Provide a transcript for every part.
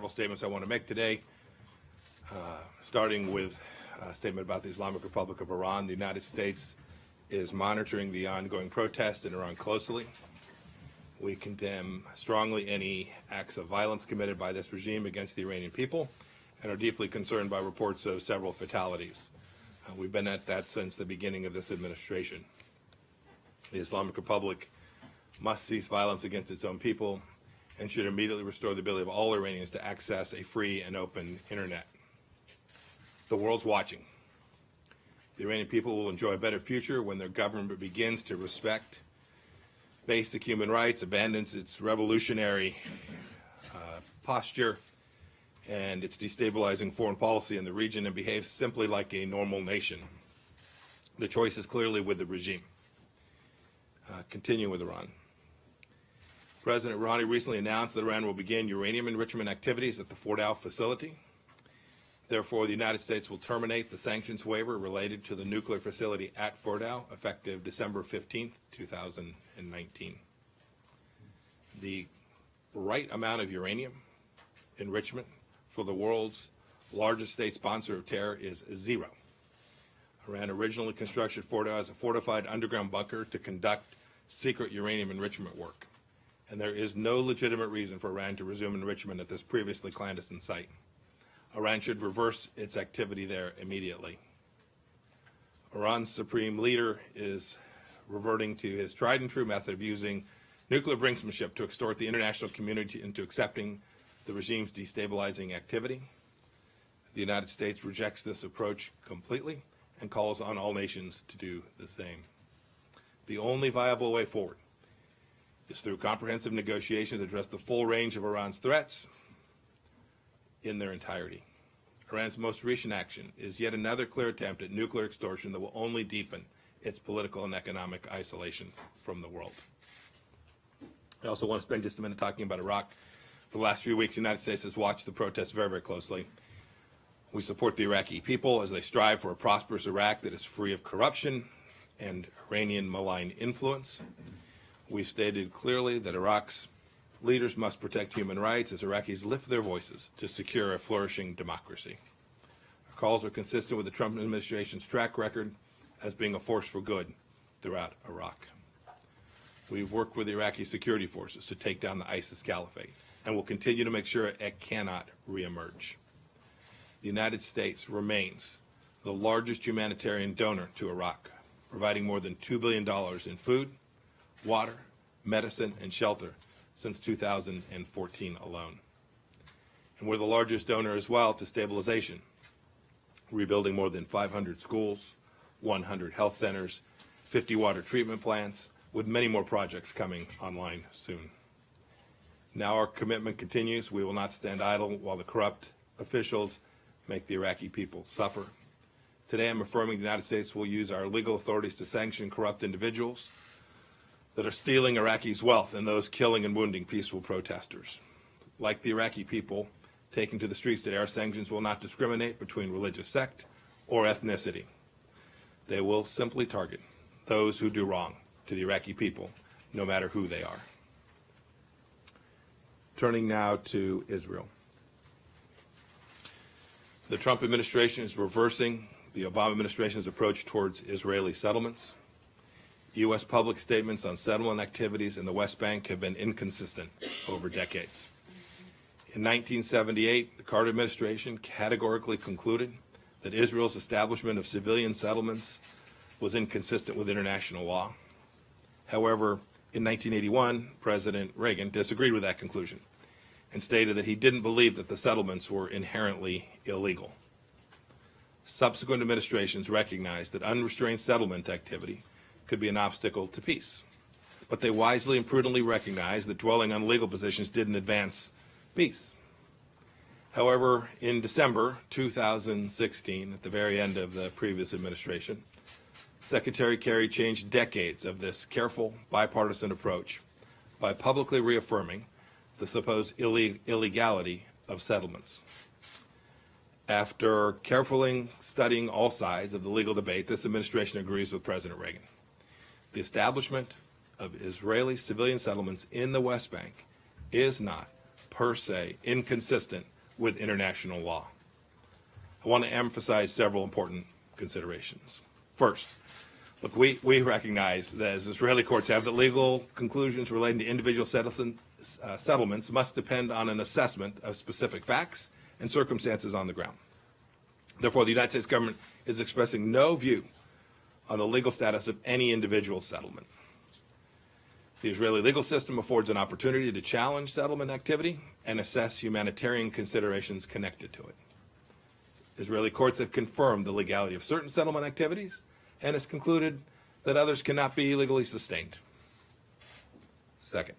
several statements I want to make today, starting with a statement about the Islamic Republic of Iran. The United States is monitoring the ongoing protests in Iran closely. We condemn strongly any acts of violence committed by this regime against the Iranian people and are deeply concerned by reports of several fatalities. We've been at that since the beginning of this administration. The Islamic Republic must cease violence against its own people and should immediately restore the ability of all Iranians to access a free and open internet. The world's watching. The Iranian people will enjoy a better future when their government begins to respect basic human rights, abandons its revolutionary posture and its destabilizing foreign policy in the region, and behaves simply like a normal nation. The choice is clearly with the regime. Continue with Iran. President Rouhani recently announced that Iran will begin uranium enrichment activities at the Fordow facility. Therefore, the United States will terminate the sanctions waiver related to the nuclear facility at Fordow, effective December 15, 2019. The right amount of uranium enrichment for the world's largest state sponsor of terror is zero. Iran originally constructed Fordow as a fortified underground bunker to conduct secret uranium enrichment work, and there is no legitimate reason for Iran to resume enrichment at this previously clandestine site. Iran should reverse its activity there immediately. Iran's supreme leader is reverting to his tried and true method of using nuclear brinksmanship to extort the international community into accepting the regime's destabilizing activity. The United States rejects this approach completely and calls on all nations to do the same. The only viable way forward is through comprehensive negotiations that address the full range of Iran's threats in their entirety. Iran's most recent action is yet another clear attempt at nuclear extortion that will only deepen its political and economic isolation from the world. I also want to spend just a minute talking about Iraq. For the last few weeks, the United States has watched the protests very, very closely. We support the Iraqi people as they strive for a prosperous Iraq that is free of corruption and Iranian malign influence. We've stated clearly that Iraq's leaders must protect human rights as Iraqis lift their voices to secure a flourishing democracy. Our calls are consistent with the Trump administration's track record as being a force for good throughout Iraq. We've worked with the Iraqi security forces to take down the ISIS caliphate and will continue to make sure it cannot reemerge. The United States remains the largest humanitarian donor to Iraq, providing more than $2 billion in food, water, medicine, and shelter since 2014 alone. And we're the largest donor as well to stabilization, rebuilding more than 500 schools, 100 health centers, 50 water treatment plants, with many more projects coming online soon. Now our commitment continues. We will not stand idle while the corrupt officials make the Iraqi people suffer. Today I'm affirming the United States will use our legal authorities to sanction corrupt individuals that are stealing Iraqis' wealth and those killing and wounding peaceful protesters. Like the Iraqi people taken to the streets today, our sanctions will not discriminate between religious sect or ethnicity. They will simply target those who do wrong to the Iraqi people, no matter who they are. Turning now to Israel. The Trump administration is reversing the Obama administration's approach towards Israeli settlements. U.S. public statements on settlement activities in the West Bank have been inconsistent over decades. In 1978, the Carter administration categorically concluded that Israel's establishment of civilian settlements was inconsistent with international law. However, in 1981, President Reagan disagreed with that conclusion and stated that he didn't believe that the settlements were inherently illegal. Subsequent administrations recognized that unrestrained settlement activity could be an obstacle to peace, but they wisely and prudently recognized that dwelling on legal positions didn't advance peace. However, in December 2016, at the very end of the previous administration, Secretary Kerry changed decades of this careful bipartisan approach by publicly reaffirming the supposed illegality of settlements. After carefully studying all sides of the legal debate, this administration agrees with President Reagan. The establishment of Israeli civilian settlements in the West Bank is not, per se, inconsistent with international law. I want to emphasize several important considerations. First, look, we recognize that as Israeli courts have, that legal conclusions relating to individual settlements must depend on an assessment of specific facts and circumstances on the ground. Therefore, the United States government is expressing no view on the legal status of any individual settlement. The Israeli legal system affords an opportunity to challenge settlement activity and assess humanitarian considerations connected to it. Israeli courts have confirmed the legality of certain settlement activities and has concluded that others cannot be legally sustained. Second,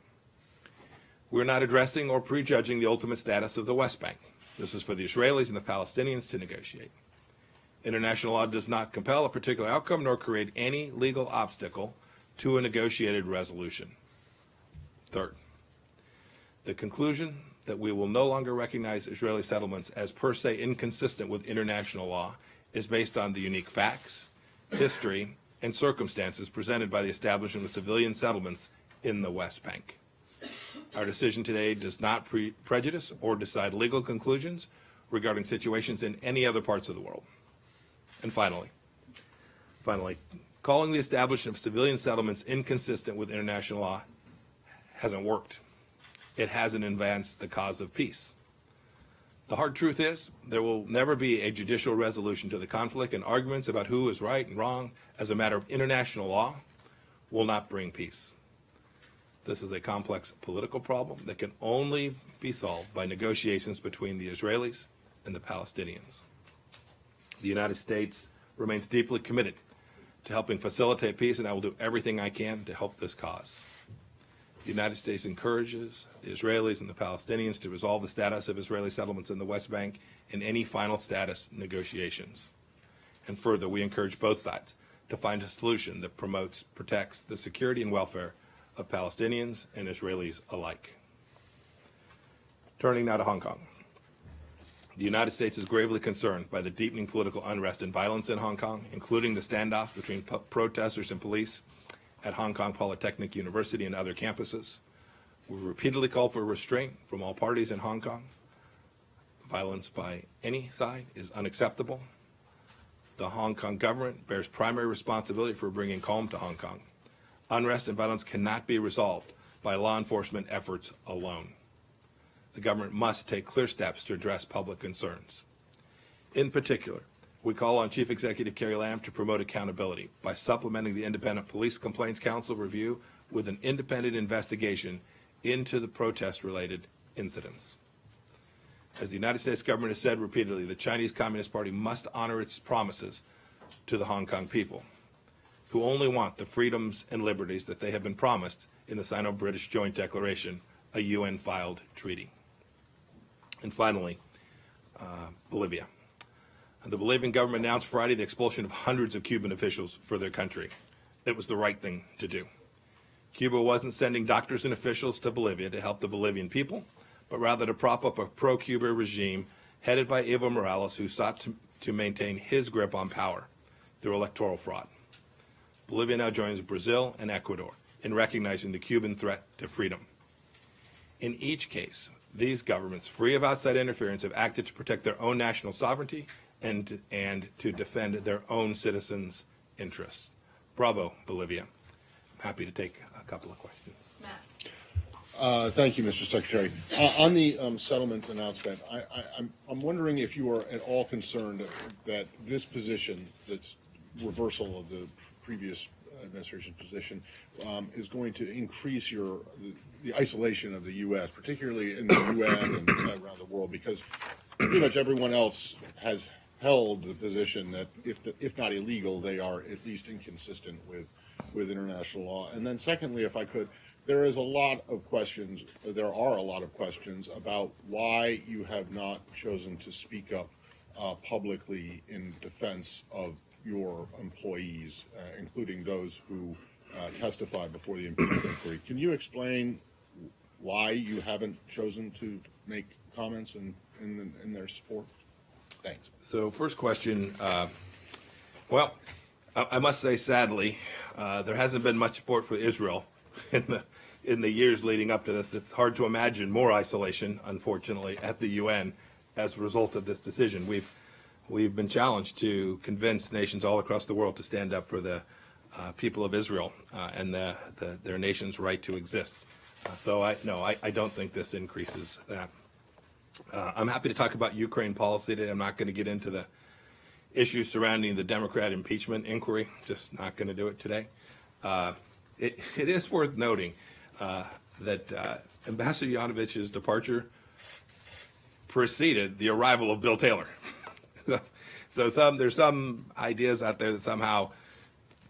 we're not addressing or prejudging the ultimate status of the West Bank. This is for the Israelis and the Palestinians to negotiate. International law does not compel a particular outcome nor create any legal obstacle to a negotiated resolution. Third, the conclusion that we will no longer recognize Israeli settlements as per se inconsistent with international law is based on the unique facts, history, and circumstances presented by the establishment of civilian settlements in the West Bank. Our decision today does not prejudice or decide legal conclusions regarding situations in any other parts of the world. And finally, calling the establishment of civilian settlements inconsistent with international law hasn't worked. It hasn't advanced the cause of peace. The hard truth is there will never be a judicial resolution to the conflict, and arguments about who is right and wrong as a matter of international law will not bring peace. This is a complex political problem that can only be solved by negotiations between the Israelis and the Palestinians. The United States remains deeply committed to helping facilitate peace, and I will do everything I can to help this cause. The United States encourages the Israelis and the Palestinians to resolve the status of Israeli settlements in the West Bank in any final status negotiations. And further, we encourage both sides to find a solution that protects the security and welfare of Palestinians and Israelis alike. Turning now to Hong Kong. The United States is gravely concerned by the deepening political unrest and violence in Hong Kong, including the standoff between protesters and police at Hong Kong Polytechnic University and other campuses. We've repeatedly called for restraint from all parties in Hong Kong. Violence by any side is unacceptable. The Hong Kong government bears primary responsibility for bringing calm to Hong Kong. Unrest and violence cannot be resolved by law enforcement efforts alone. The government must take clear steps to address public concerns. In particular, we call on Chief Executive Carrie Lam to promote accountability by supplementing the Independent Police Complaints Council review with an independent investigation into the protest-related incidents. As the United States government has said repeatedly, the Chinese Communist Party must honor its promises to the Hong Kong people, who only want the freedoms and liberties that they have been promised in the Sino-British Joint Declaration, a UN-filed treaty. And finally, Bolivia. The Bolivian government announced Friday the expulsion of hundreds of Cuban officials for their country. It was the right thing to do. Cuba wasn't sending doctors and officials to Bolivia to help the Bolivian people, but rather to prop up a pro-Cuba regime headed by Evo Morales, who sought to maintain his grip on power through electoral fraud. Bolivia now joins Brazil and Ecuador in recognizing the Cuban threat to freedom. In each case, these governments, free of outside interference, have acted to protect their own national sovereignty and to defend their own citizens' interests. Bravo, Bolivia. I'm happy to take a couple of questions. Matt. Thank you, Mr. Secretary. On the settlement announcement, I'm wondering if you are at all concerned that this position, that's reversal of the previous administration's position, is going to increase the isolation of the U.S., particularly in the UN and around the world, because pretty much everyone else has held the position that if not illegal, they are at least inconsistent with international law. And then secondly, if I could, there are a lot of questions about why you have not chosen to speak up publicly in defense of your employees, including those who testified before the impeachment inquiry. Can you explain why you haven't chosen to make comments in their support? Thanks. So first question, well, I must say, sadly, there hasn't been much support for Israel in the years leading up to this. It's hard to imagine more isolation, unfortunately, at the UN as a result of this decision. We've been challenged to convince nations all across the world to stand up for the people of Israel and their nation's right to exist. So I don't think this increases that. I'm happy to talk about Ukraine policy today. I'm not going to get into the issues surrounding the Democrat impeachment inquiry. Just not going to do it today. It is worth noting that Ambassador Yovanovitch's departure preceded the arrival of Bill Taylor. So there's some ideas out there that somehow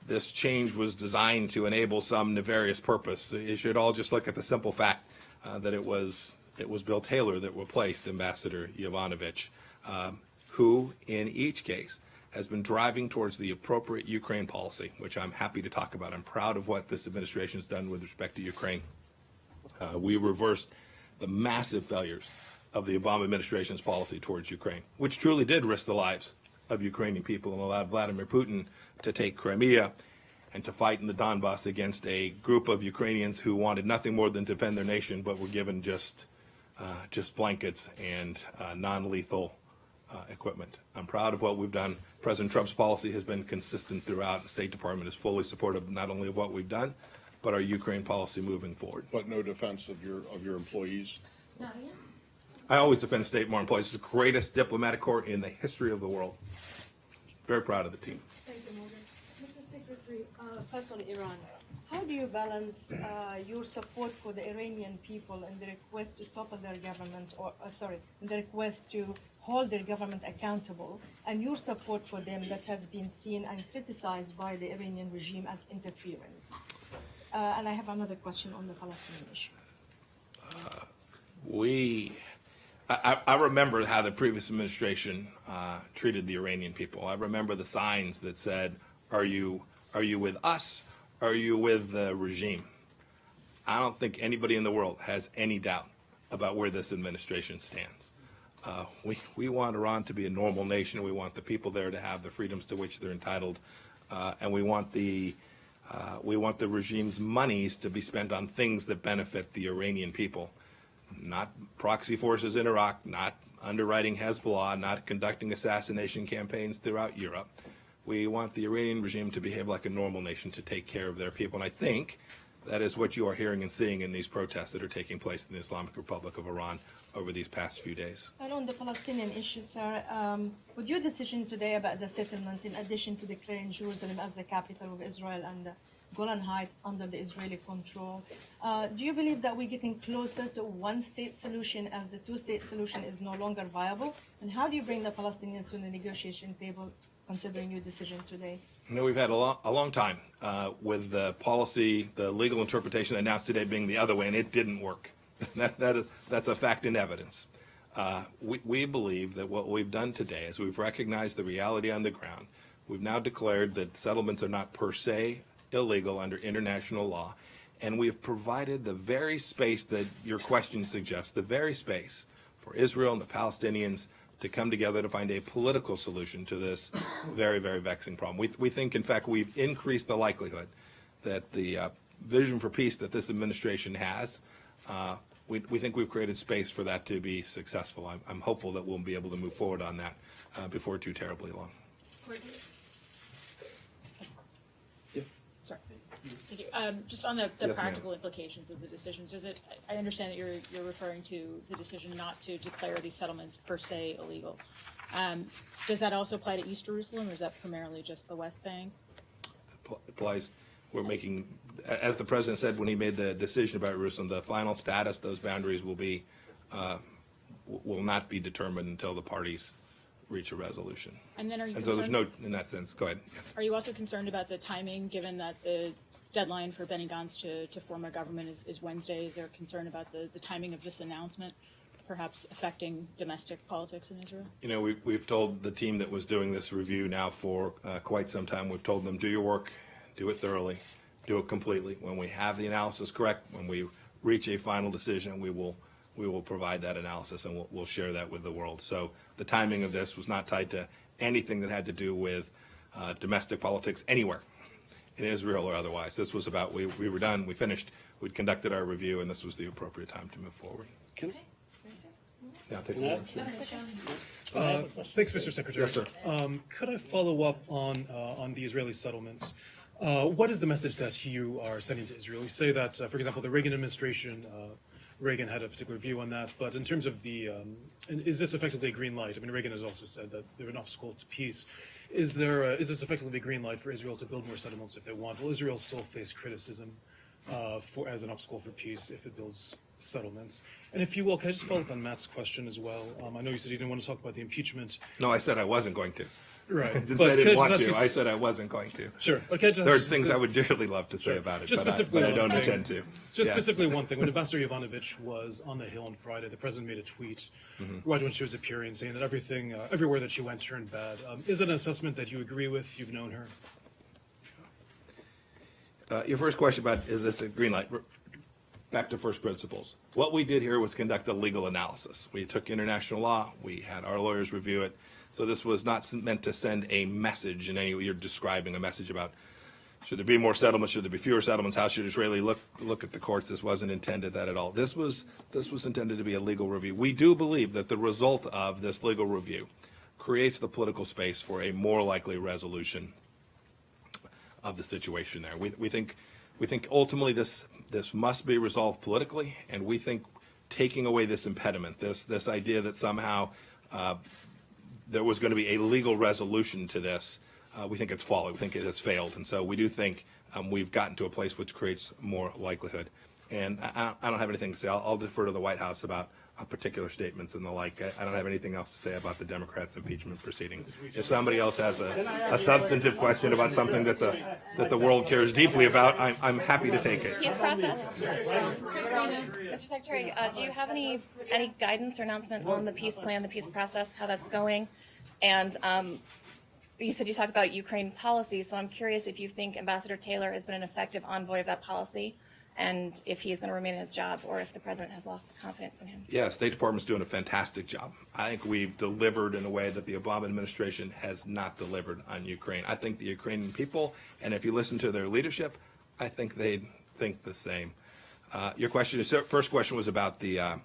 this change was designed to enable some nefarious purpose. You should all just look at the simple fact that it was Bill Taylor that replaced Ambassador Yovanovitch, who in each case has been driving towards the appropriate Ukraine policy, which I'm happy to talk about. I'm proud of what this administration has done with respect to Ukraine. We reversed the massive failures of the Obama administration's policy towards Ukraine, which truly did risk the lives of Ukrainian people and allowed Vladimir Putin to take Crimea and to fight in the Donbass against a group of Ukrainians who wanted nothing more than to defend their nation, but were given just blankets and non-lethal equipment. I'm proud of what we've done. President Trump's policy has been consistent throughout. The State Department is fully supportive not only of what we've done, but our Ukraine policy moving forward. But no defense of your employees? I always defend state more employees. It's the greatest diplomatic corps in the history of the world. Very proud of the team. Thank you, Morgan. Mr. Secretary, first on Iran, how do you balance your support for the Iranian people and the request to topple their government, the request to hold their government accountable, and your support for them that has been seen and criticized by the Iranian regime as interference? And I have another question on the Palestinian issue. I remember how the previous administration treated the Iranian people. I remember the signs that said, "Are you with us? Are you with the regime?" I don't think anybody in the world has any doubt about where this administration stands. We want Iran to be a normal nation. We want the people there to have the freedoms to which they're entitled, and we want the regime's monies to be spent on things that benefit the Iranian people. Not proxy forces in Iraq, not underwriting Hezbollah, not conducting assassination campaigns throughout Europe. We want the Iranian regime to behave like a normal nation, to take care of their people. And I think that is what you are hearing and seeing in these protests that are taking place in the Islamic Republic of Iran over these past few days. And on the Palestinian issue, sir, with your decision today about the settlement, in addition to declaring Jerusalem as the capital of Israel and the Golan Heights under the Israeli control, do you believe that we're getting closer to one-state solution as the two-state solution is no longer viable? And how do you bring the Palestinians to the negotiation table, considering your decision today? You know, we've had a long time with the policy, the legal interpretation announced today being the other way, and it didn't work. That's a fact and evidence. We believe that what we've done today is we've recognized the reality on the ground. We've now declared that settlements are not per se illegal under international law, and we've provided the very space that your question suggests, the very space for Israel and the Palestinians to come together to find a political solution to this very, very vexing problem. We think, in fact, we've increased the likelihood that the vision for peace that this administration has, we think we've created space for that to be successful. I'm hopeful that we'll be able to move forward on that before too terribly long. Sorry. Thank you. Just on the Yes, practical implications of the decisions, I understand that you're referring to the decision not to declare these settlements per se illegal. Does that also apply to East Jerusalem, or is that primarily just the West Bank? Applies. We're making, as the president said when he made the decision about Jerusalem, the final status, those boundaries will not be determined until the parties reach a resolution. And then so there's no, in that sense, go ahead. Yes. Are you also concerned about the timing, given that the deadline for Benny Gantz to form a government is Wednesday? Is there concern about the timing of this announcement perhaps affecting domestic politics in Israel? You know, we've told the team that was doing this review now for quite some time, we've told them, do your work, do it thoroughly, do it completely. When we have the analysis correct, when we reach a final decision, we will provide that analysis, and we'll share that with the world. So the timing of this was not tied to anything that had to do with domestic politics anywhere in Israel or otherwise. This was about we were done, we finished, we'd conducted our review, and this was the appropriate time to move forward. Can Now take the Thanks, Mr. Secretary. Yes, sir. Could I follow up on the Israeli settlements? What is the message that you are sending to Israel? You say that, for example, the Reagan administration, Reagan had a particular view on that, but in terms of is this effectively a green light? I mean, Reagan has also said that they're an obstacle to peace. Is this effectively a green light for Israel to build more settlements if they want? Will Israel still face criticism as an obstacle for peace if it builds settlements? And if you will, can I just follow up on Matt's question as well? I know you said you didn't want to talk about the impeachment. No, I said I wasn't going to. Right. I didn't But say I can didn't want just to. ask you- I said I wasn't going to. Sure. But can I just There are ask- things I would dearly love to say about it, Just but specifically I one don't thing. intend to. Just Yes. specifically one thing. When Ambassador Yovanovitch was on the Hill on Friday, the president made a tweet right when she was appearing saying that everything, everywhere that she went turned bad. Is it an assessment that you agree with? You've known her. Your first question about is this a green light? Back to first principles. What we did here was conduct a legal analysis. We took international law. We had our lawyers review it. So this was not meant to send a message in any way. You're describing a message about should there be more settlements, should there be fewer settlements, how should Israeli look at the courts. This wasn't intended that at all. This was intended to be a legal review. We do believe that the result of this legal review creates the political space for a more likely resolution of the situation there. We think ultimately this must be resolved politically, and we think taking away this impediment, this idea that somehow there was going to be a legal resolution to this, we think it's folly. We think it has failed, and so we do think we've gotten to a place which creates more likelihood. And I don't have anything to say. I'll defer to the White House about particular statements and the like. I don't have anything else to say about the Democrats' impeachment proceeding. If somebody else has a substantive question about something that the world cares deeply about, I'm happy to take it. Peace process. Mr. Secretary, do you have any guidance or announcement on the peace plan, the peace process, how that's going? And you said you talked about Ukraine policy, so I'm curious if you think Ambassador Taylor has been an effective envoy of that policy, and if he is going to remain in his job, or if the president has lost confidence in him. Yeah, State Department's doing a fantastic job. I think we've delivered in a way that the Obama administration has not delivered on Ukraine. I think the Ukrainian people, and if you listen to their leadership, I think they'd think the same. Your first question was about the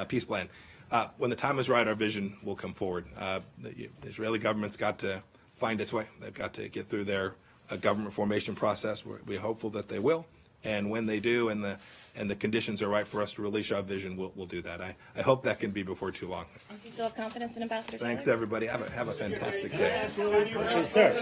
peace plan. When the time is right, our vision will come forward. The Israeli government's got to find its way. They've got to get through their government formation process. We're hopeful that they will. And when they do, and the conditions are right for us to release our vision, we'll do that. I hope that can be before too long. Do you still have confidence in Ambassador Taylor? Thanks, everybody. Have a fantastic day. Sir.